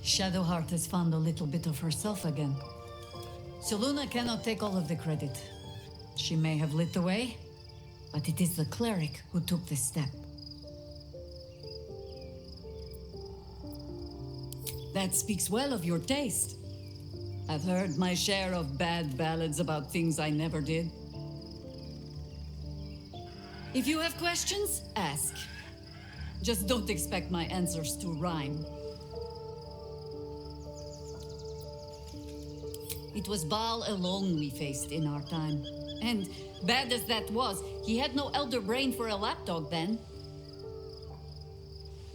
Shadowheart has found a little bit of herself again. Soluna cannot take all of the credit. She may have lit the way, but it is the cleric who took this step. That speaks well of your taste. I've heard my share of bad ballads about things I never did. If you have questions, ask. Just don't expect my answers to rhyme. It was Baal alone we faced in our time. And bad as that was, he had no elder brain for a lapdog then.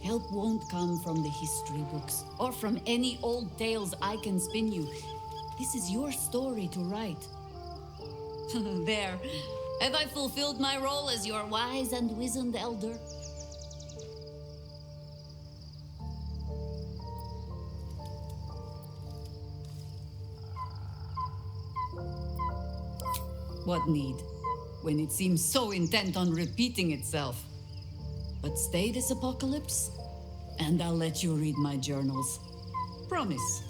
Help won't come from the history books, or from any old tales I can spin you. This is your story to write. There. Have I fulfilled my role as your wise and wizened elder? What need, when it seems so intent on repeating itself? But stay this apocalypse, and I'll let you read my journals. Promise.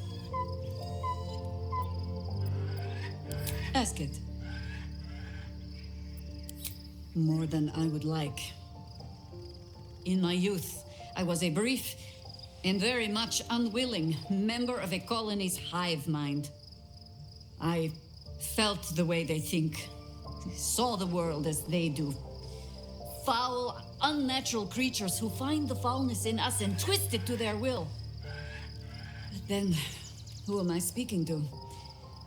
Ask it. More than I would like. In my youth, I was a brief and very much unwilling member of a colony's hive mind. I felt the way they think, saw the world as they do. Foul, unnatural creatures who find the foulness in us and twist it to their will. But then, who am I speaking to?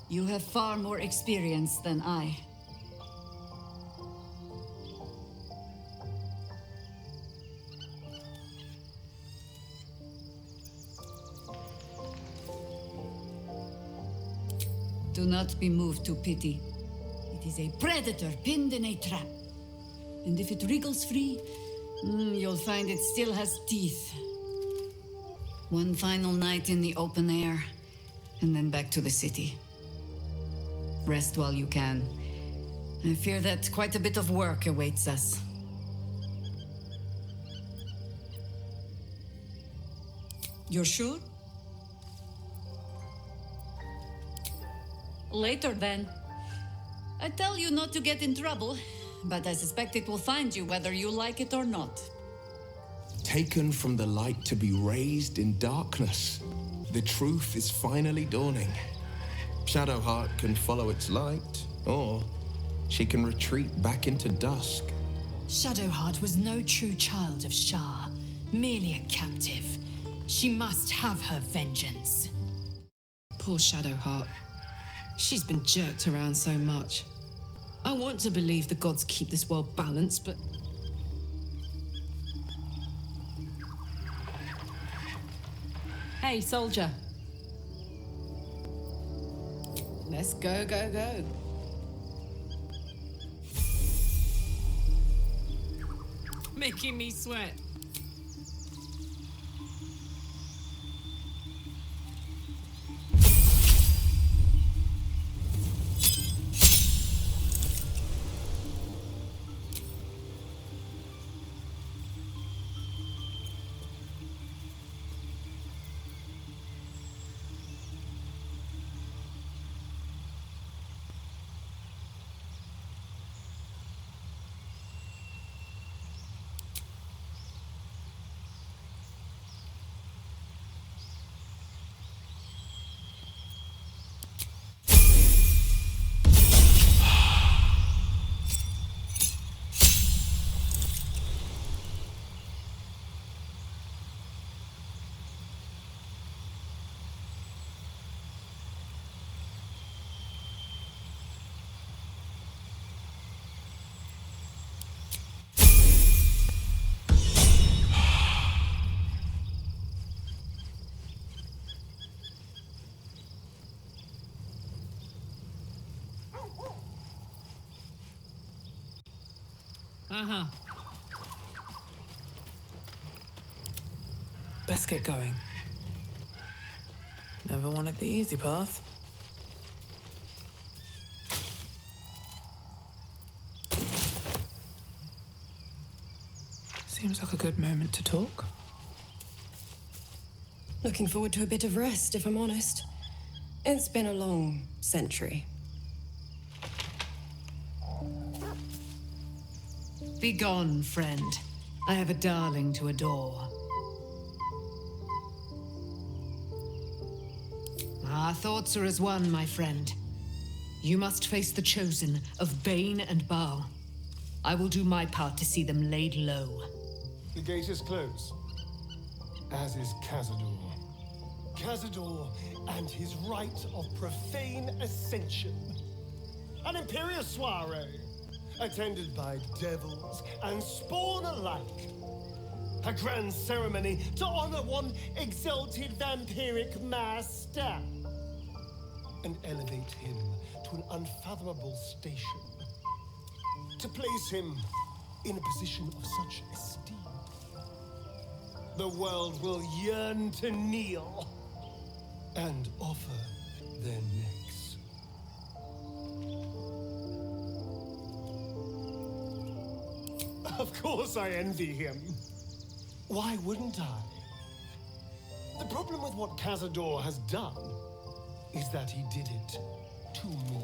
You have far more experience than I. Do not be moved to pity. It is a predator pinned in a trap. And if it wriggles free, you'll find it still has teeth. One final night in the open air, and then back to the city. Rest while you can. I fear that quite a bit of work awaits us. You're sure? Later, then. I tell you not to get in trouble, but I suspect it will find you whether you like it or not. Taken from the light to be raised in darkness. The truth is finally dawning. Shadowheart can follow its light, or she can retreat back into dusk. Shadowheart was no true child of Shah, merely a captive. She must have her vengeance. Poor Shadowheart. She's been jerked around so much. I want to believe the gods keep this world balanced, but... Hey, soldier. Let's go, go, go. Making me sweat. Uh-huh. Best get going. Never wanted the easy path. Seems like a good moment to talk. Looking forward to a bit of rest, if I'm honest. It's been a long century. Begone, friend. I have a darling to adore. Our thoughts are as one, my friend. You must face the chosen of Bane and Baal. I will do my part to see them laid low. The gate is closed, as is Cazador. Cazador and his rite of profane ascension. An imperial soiree, attended by devils and spawn alike. A grand ceremony to honor one exalted vampiric master. And elevate him to an unfathomable station. To place him in a position of such esteem. The world will yearn to kneel and offer their necks. Of course I envy him. Why wouldn't I? The problem with what Cazador has done is that he did it to me.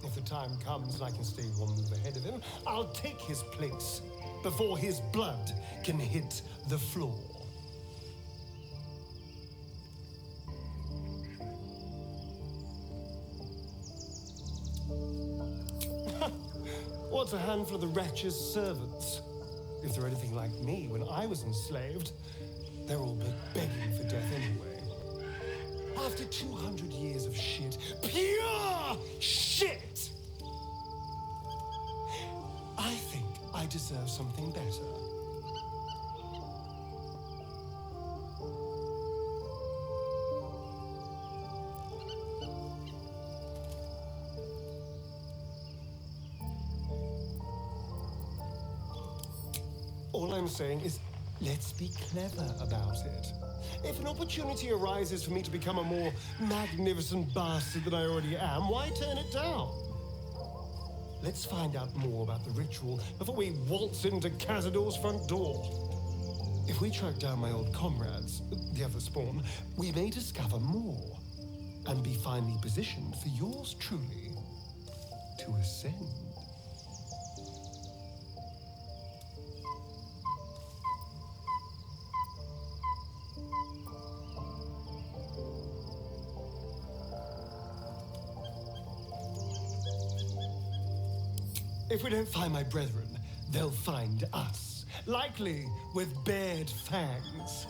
If the time comes and I can stay one move ahead of him, I'll take his place before his blood can hit the floor. What's a handful of the wretch's servants? If they're anything like me when I was enslaved, they're all begging for death anyway. After 200 years of shit, pure shit! I think I deserve something better. All I'm saying is, let's be clever about it. If an opportunity arises for me to become a more magnificent bastard than I already am, why turn it down? Let's find out more about the ritual before we waltz into Cazador's front door. If we track down my old comrades, the other spawn, we may discover more and be finally positioned for yours truly to ascend. If we don't find my brethren, they'll find us. Likely with bared fangs.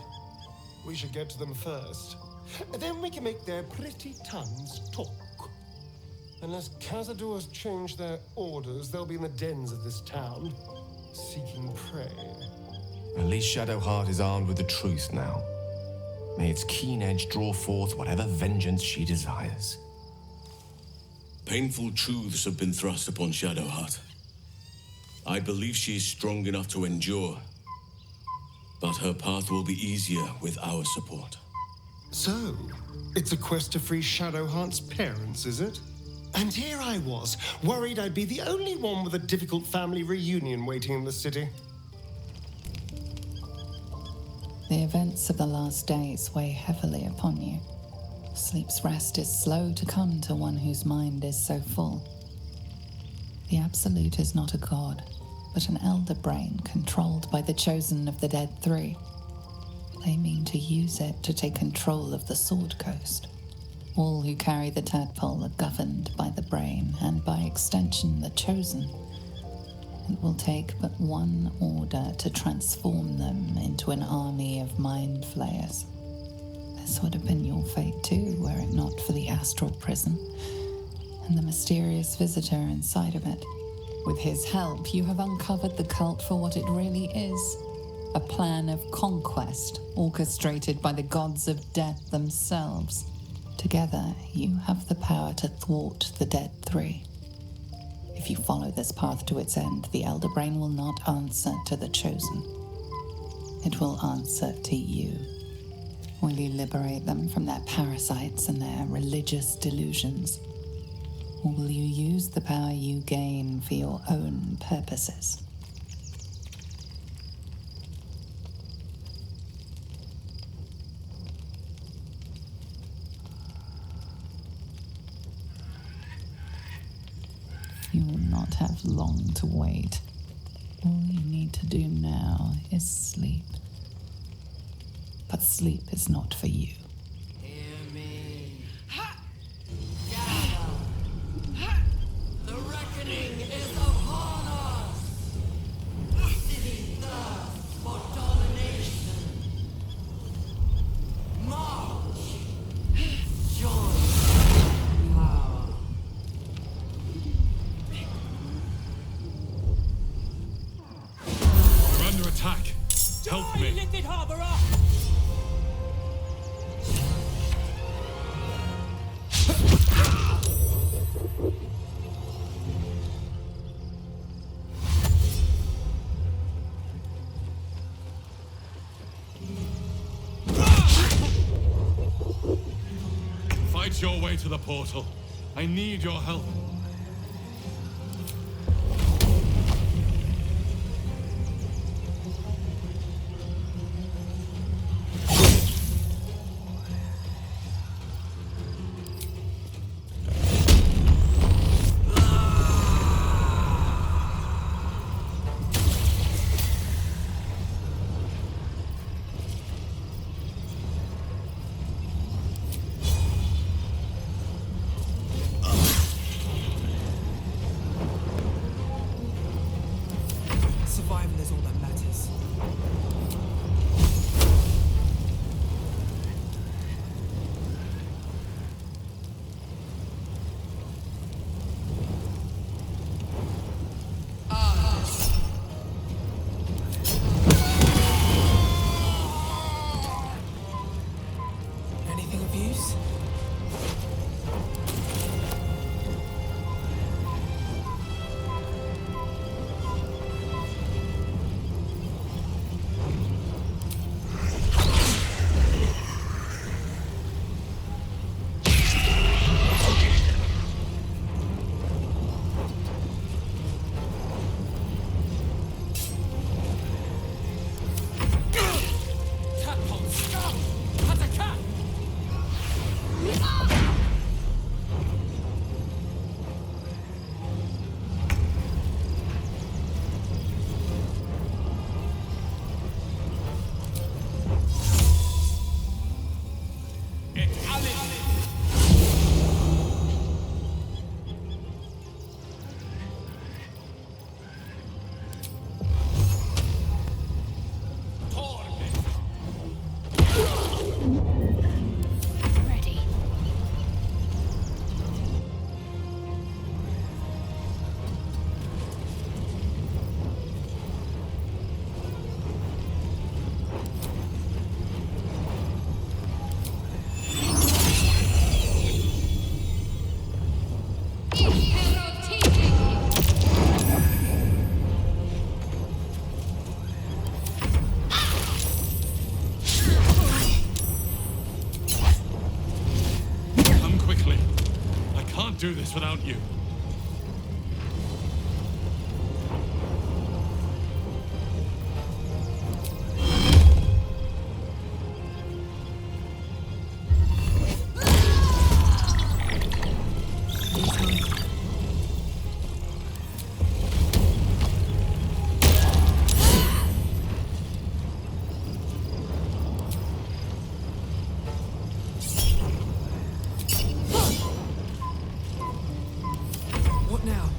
We should get to them first. Then we can make their pretty tongues talk. Unless Cazador has changed their orders, they'll be in the dens of this town, seeking prey. At least Shadowheart is armed with the truth now. May its keen edge draw forth whatever vengeance she desires. Painful truths have been thrust upon Shadowheart. I believe she is strong enough to endure, but her path will be easier with our support. So, it's a quest to free Shadowheart's parents, is it? And here I was, worried I'd be the only one with a difficult family reunion waiting in the city. The events of the last days weigh heavily upon you. Sleep's rest is slow to come to one whose mind is so full. The Absolute is not a god, but an elder brain controlled by the chosen of the Dead Three. They mean to use it to take control of the Sword Coast. All who carry the tadpole are governed by the brain, and by extension the chosen. It will take but one order to transform them into an army of mind flayers. This would have been your fate too, were it not for the astral prison and the mysterious visitor inside of it. With his help, you have uncovered the cult for what it really is. A plan of conquest orchestrated by the gods of death themselves. Together, you have the power to thwart the Dead Three. If you follow this path to its end, the Elder Brain will not answer to the Chosen. It will answer to you. Will you liberate them from their parasites and their religious delusions? Or will you use the power you gain for your own purposes? not have long to wait. All you need to do now is sleep. But sleep is not for you. Hear me. The reckoning is upon us! The city thirsts for domination. March! Join power. We're under attack. Help me. Lifted harbor up! Fight your way to the portal. I need your help. Survival is all that matters. Anything of use? Do this without you. What now?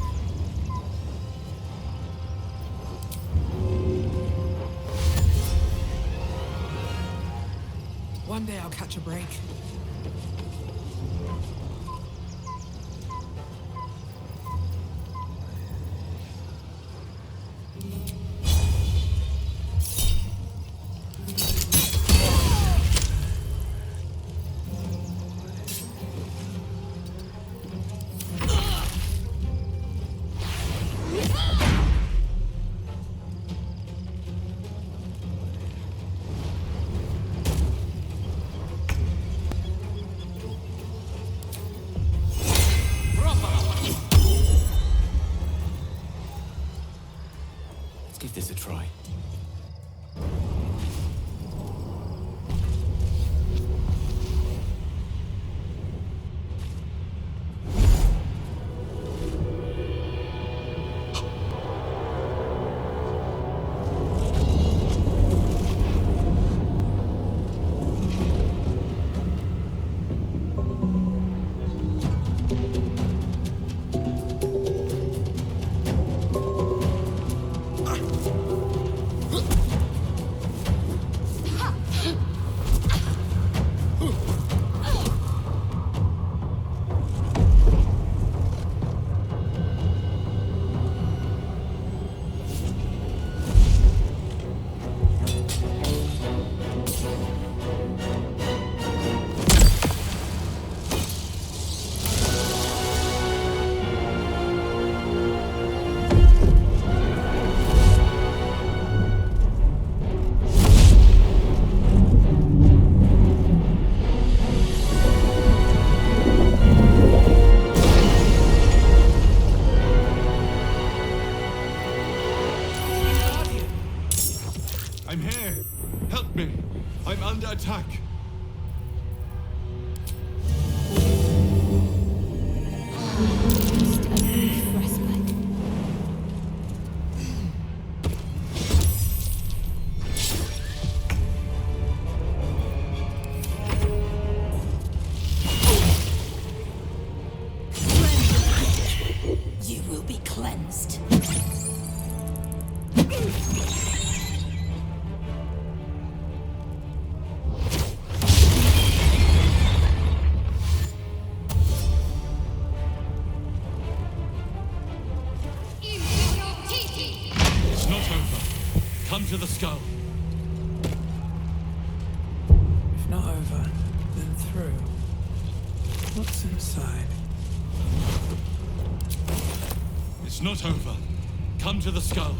One day I'll catch a break. attack! Just a brief respite. You will be cleansed. It's not over. Come to the skull. If not over, then through. What's inside? It's not over. Come to the skull.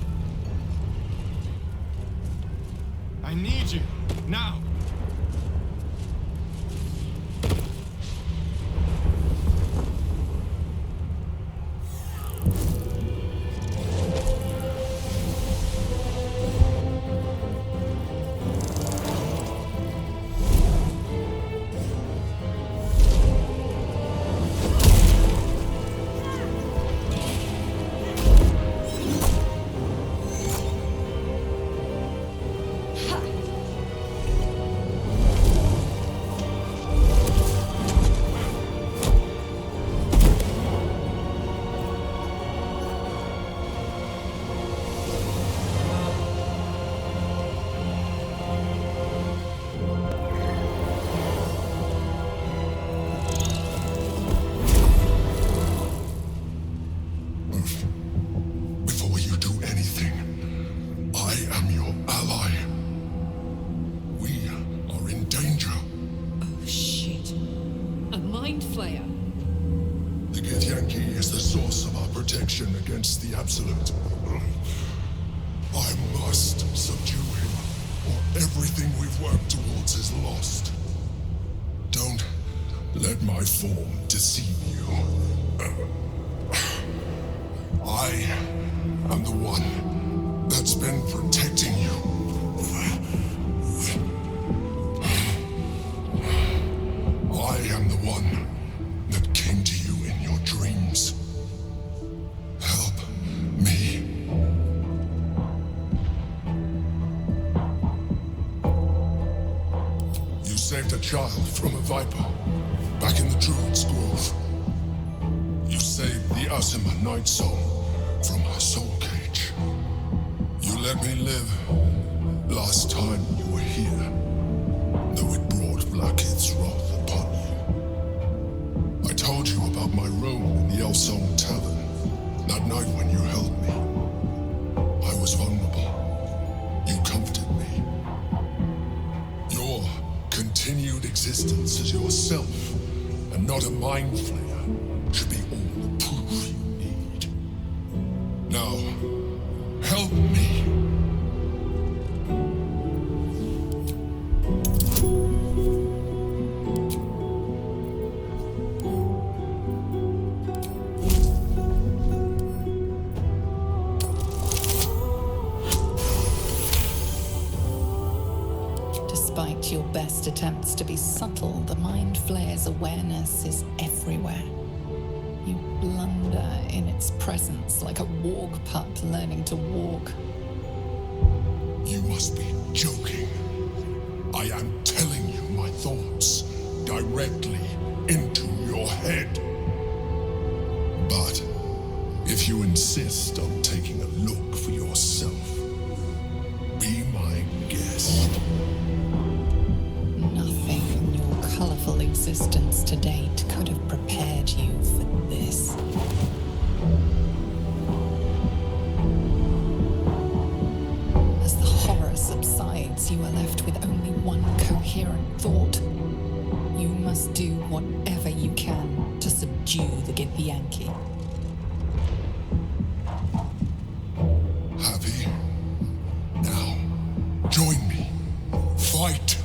I need you. Now. Before you do anything, I am your ally. We are in danger. Oh, shit. A mind flayer. The Githyanki is the source of our protection against the Absolute. I must subdue him, or everything we've worked towards is lost. Don't let my form deceive you. I am the one that's been protecting you. I am the one that came to you in your dreams. Help me. You saved a child from a viper back in the Druid's Grove. You saved the Asima Night Song from her soul cage. You let me live last time you were here, though it brought Blackhead's wrath upon you. I told you about my room in the Elsong Tavern that night when you held me. I was vulnerable. You comforted me. Your continued existence as yourself and not a mind flayer should be all the proof you need. Now, help me. Despite your best attempts to be subtle, the Mind Flayer's awareness is everywhere. You blunder in its presence like a warg pup learning to walk. You must be joking. I am telling you my thoughts directly into your head. But if you insist on taking a look for yourself, be my guest. Nothing in your colorful existence to date could have prepared you for this. As the horror subsides, you are left with only one coherent thought. You must do whatever you can to subdue the Githyanki. Happy? Now, join me. Fight!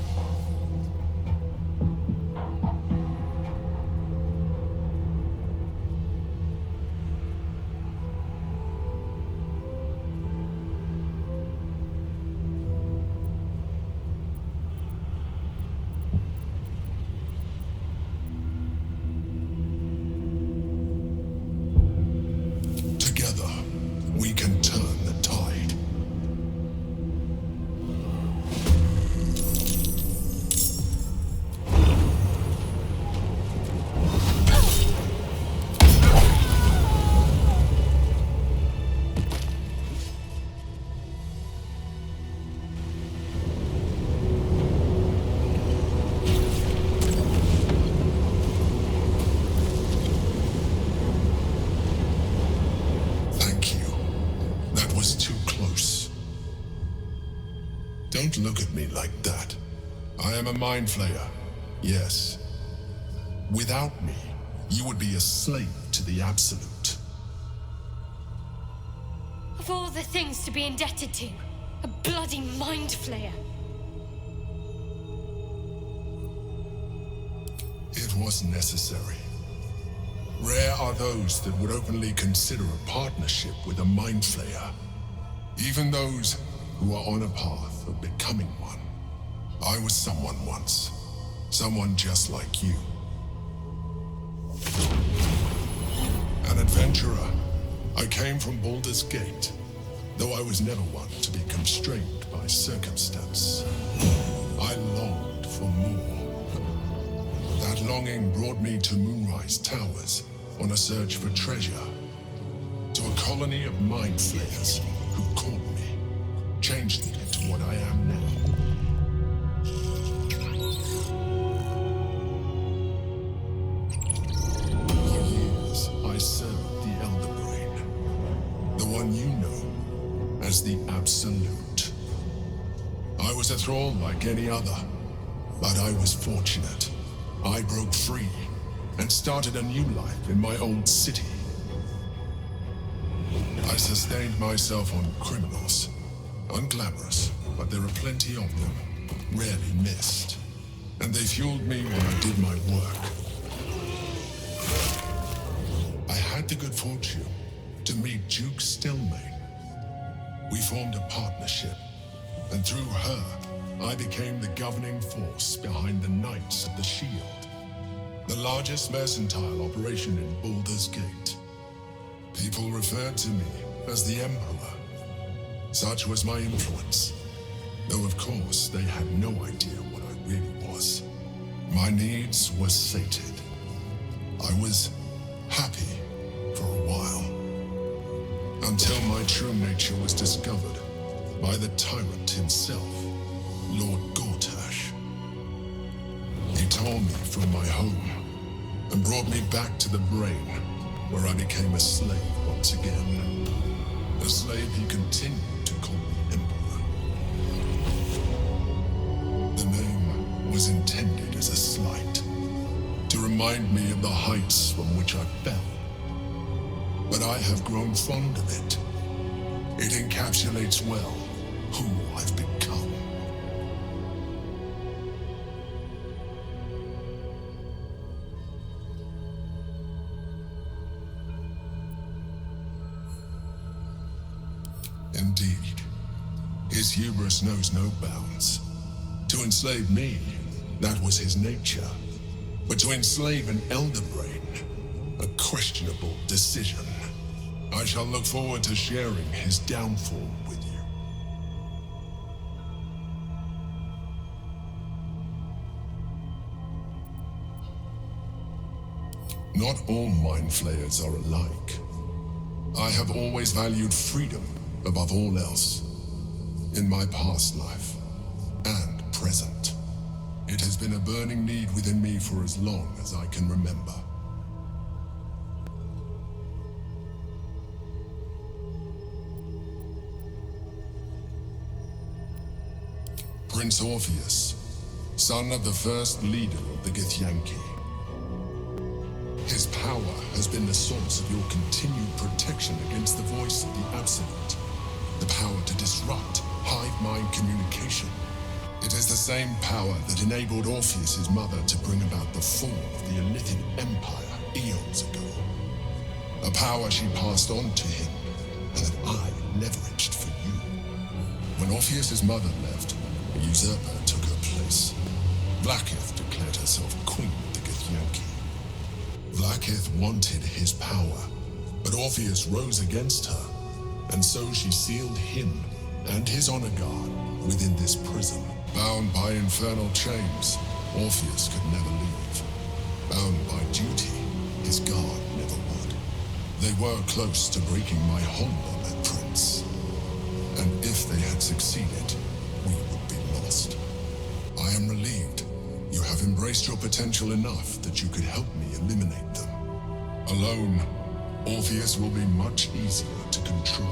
like that. I am a mind flayer, yes. Without me, you would be a slave to the Absolute. Of all the things to be indebted to, a bloody mind flayer. It was necessary. Rare are those that would openly consider a partnership with a mind flayer. Even those who are on a path of becoming one. I was someone once. Someone just like you. An adventurer. I came from Baldur's Gate, though I was never one to be constrained by circumstance. I longed for more. That longing brought me to Moonrise Towers on a search for treasure. To a colony of mind flayers who caught me, changed me into what I am now. For years, I served the Elder Brain, the one you know as the Absolute. I was a thrall like any other, but I was fortunate. I broke free and started a new life in my old city. I sustained myself on criminals. Unglamorous, but there are plenty of them, rarely missed. And they fueled me when I did my work. I had the good fortune to meet Duke Stelmane. We formed a partnership, and through her, I became the governing force behind the Knights of the Shield, the largest mercantile operation in Baldur's Gate. People referred to me as the Emperor. Such was my influence, though of course they had no idea what I really was. My needs were sated. I was happy for a while, until my true nature was discovered by the tyrant himself, Lord Gortash. He tore me from my home and brought me back to the Brain, where I became a slave once again. A slave he continued to call me Emperor. The name was intended as a slight, to remind me of the heights from which I fell. But I have grown fond of it. It encapsulates well who I've become. Indeed, his hubris knows no bounds. To enslave me, that was his nature. But to enslave an Elder Brain, a questionable decision. I shall look forward to sharing his downfall with you. Not all mind flayers are alike. I have always valued freedom above all else. In my past life and present, it has been a burning need within me for as long as I can remember. Prince Orpheus, son of the first leader of the Githyanki. His power has been the source of your continued protection against the voice of the Absolute. The power to disrupt hive mind communication. It is the same power that enabled Orpheus's mother to bring about the fall of the Elithian Empire eons ago. A power she passed on to him, and that I leveraged for you. When Orpheus's mother left, a usurper took her place. Vlaakith declared herself queen of the Githyanki. Vlaakith wanted his power, but Orpheus rose against her, and so she sealed him and his honor guard within this prison. Bound by infernal chains, Orpheus could never leave. Bound by duty, his guard never would. They were close to breaking my hold on that prince. And if they had succeeded, we would be lost. I am relieved you have embraced your potential enough that you could help me eliminate them. Alone, Orpheus will be much easier to control.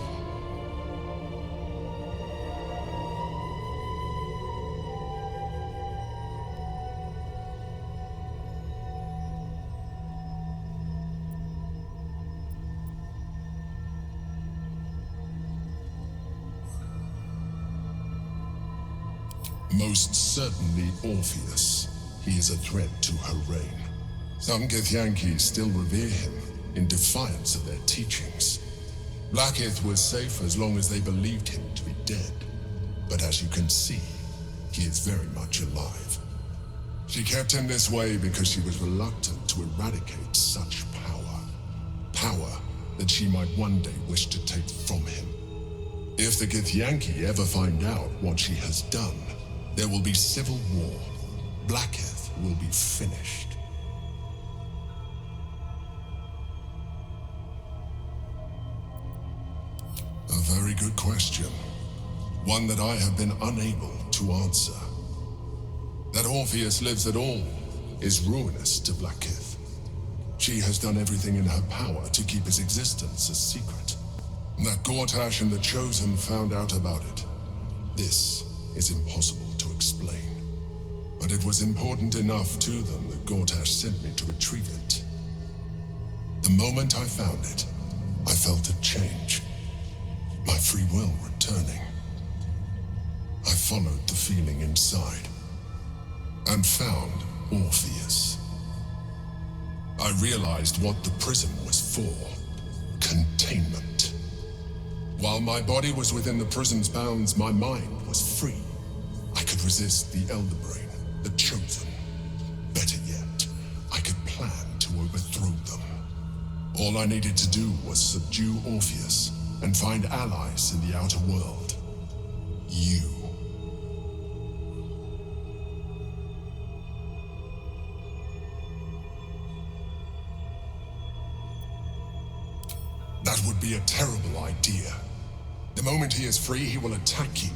Most certainly Orpheus. He is a threat to her reign. Some Githyanki still revere him in defiance of their teachings. Blackith was safe as long as they believed him to be dead. But as you can see, he is very much alive. She kept him this way because she was reluctant to eradicate such power. Power that she might one day wish to take from him. If the Githyanki ever find out what she has done, there will be civil war. Blackith will be finished. A very good question. One that I have been unable to answer. That Orpheus lives at all is ruinous to Blackith. She has done everything in her power to keep his existence a secret. That Gortash and the Chosen found out about it. This is impossible to explain. But it was important enough to them that Gortash sent me to retrieve it. The moment I found it, I felt a change. My free will returning. I followed the feeling inside and found Orpheus. I realized what the prison was for. Containment. While my body was within the prison's bounds, my mind was free. I could resist the Elder Brain, the Chosen. Better yet, I could plan to overthrow them. All I needed to do was subdue Orpheus and find allies in the outer world. You. That would be a terrible idea. The moment he is free, he will attack you.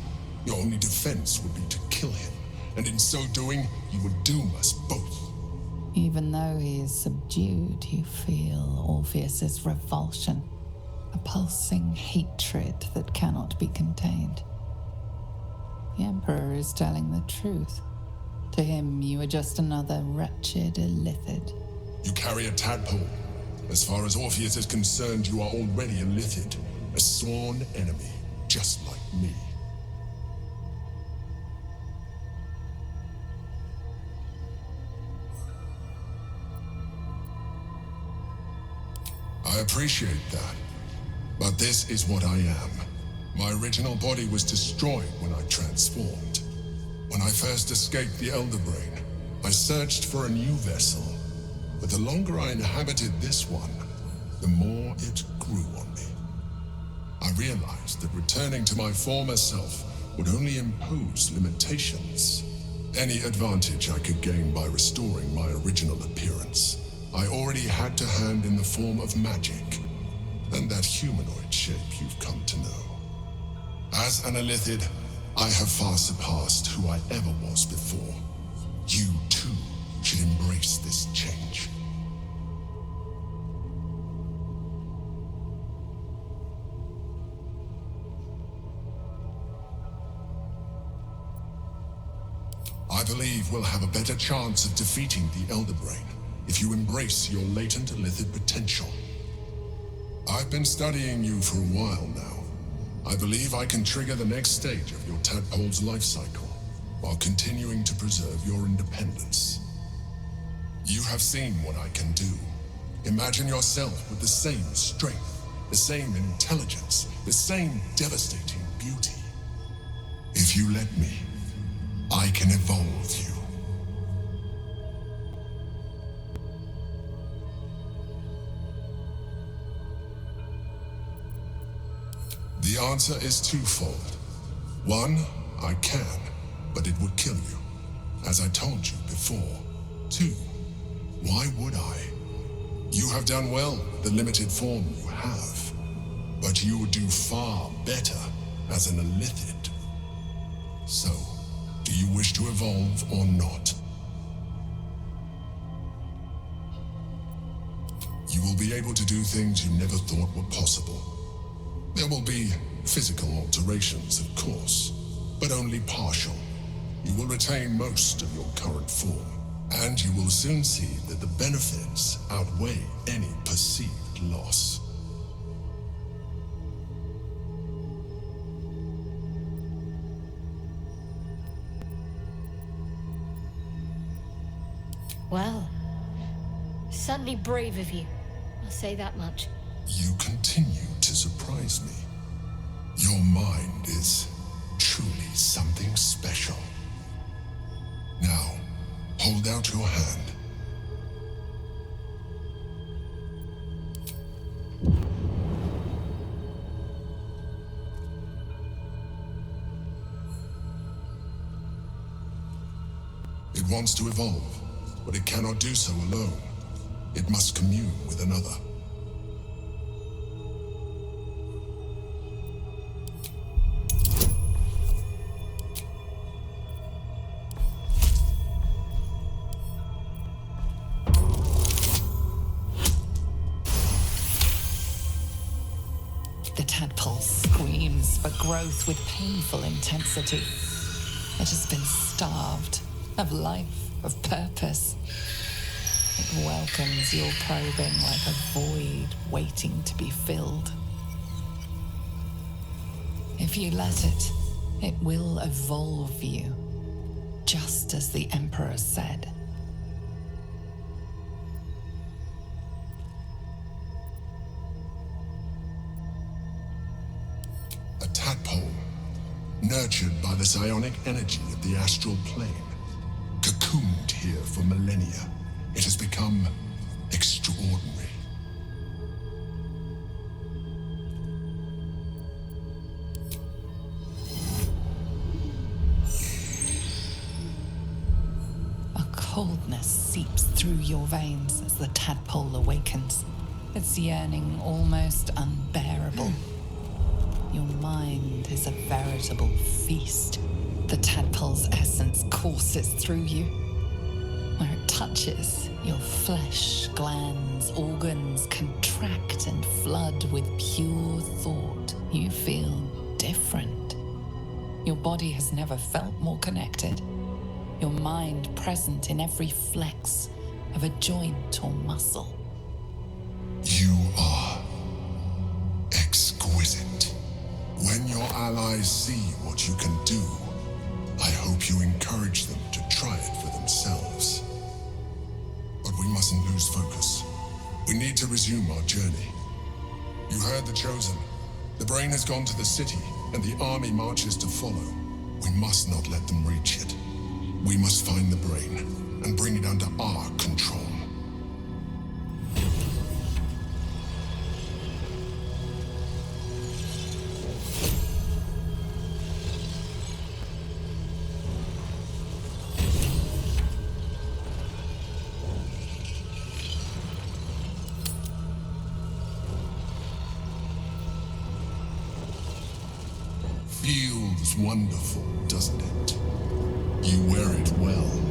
Your only defense would be to kill him, and in so doing, you would doom us both. Even though he is subdued, you feel Orpheus's revulsion, a pulsing hatred that cannot be contained. The Emperor is telling the truth. To him, you are just another wretched illithid. You carry a tadpole. As far as Orpheus is concerned, you are already a Lithid, a sworn enemy, just like me. I appreciate that, but this is what I am. My original body was destroyed when I transformed. When I first escaped the Elder Brain, I searched for a new vessel. But the longer I inhabited this one, the more it grew on me. I realized that returning to my former self would only impose limitations. Any advantage I could gain by restoring my original appearance, I already had to hand in the form of magic, and that humanoid shape you've come to know. As an Illithid, I have far surpassed who I ever was before. You, too, should embrace this change. I believe we'll have a better chance of defeating the Elder Brain if you embrace your latent Illithid potential. I've been studying you for a while now. I believe I can trigger the next stage of your tadpole's life cycle while continuing to preserve your independence. You have seen what I can do. Imagine yourself with the same strength, the same intelligence, the same devastating beauty. If you let me, I can evolve you. The answer is twofold. One, I can, but it would kill you, as I told you before. Two, why would I? You have done well with the limited form you have, but you would do far better as an Illithid. So, do you wish to evolve or not? You will be able to do things you never thought were possible. There will be physical alterations, of course, but only partial. You will retain most of your current form, and you will soon see that the benefits outweigh any perceived loss. Well, certainly brave of you. I'll say that much. You continue to surprise me. Your mind is truly something special. Now, hold out your hand. It wants to evolve, but it cannot do so alone. It must commune with another. The tadpole screams for growth with painful intensity. It has been starved of life, of purpose. It welcomes your probing like a void waiting to be filled. If you let it, it will evolve you, just as the Emperor said. A tadpole, nurtured by the psionic energy of the astral plane, cocooned here for millennia. It has become extraordinary. A coldness seeps through your veins as the tadpole awakens, its yearning almost unbearable. Your mind is a veritable feast. The tadpole's essence courses through you. Where it touches, your flesh, glands, organs contract and flood with pure thought. You feel different. Your body has never felt more connected. Your mind present in every flex of a joint or muscle. You are exquisite. When your allies see what you can do, I hope you encourage them to try it for themselves. But we mustn't lose focus. We need to resume our journey. You heard the Chosen. The brain has gone to the city, and the army marches to follow. We must not let them reach it. We must find the brain and bring it under our control. Feels wonderful, doesn't it? You wear it well.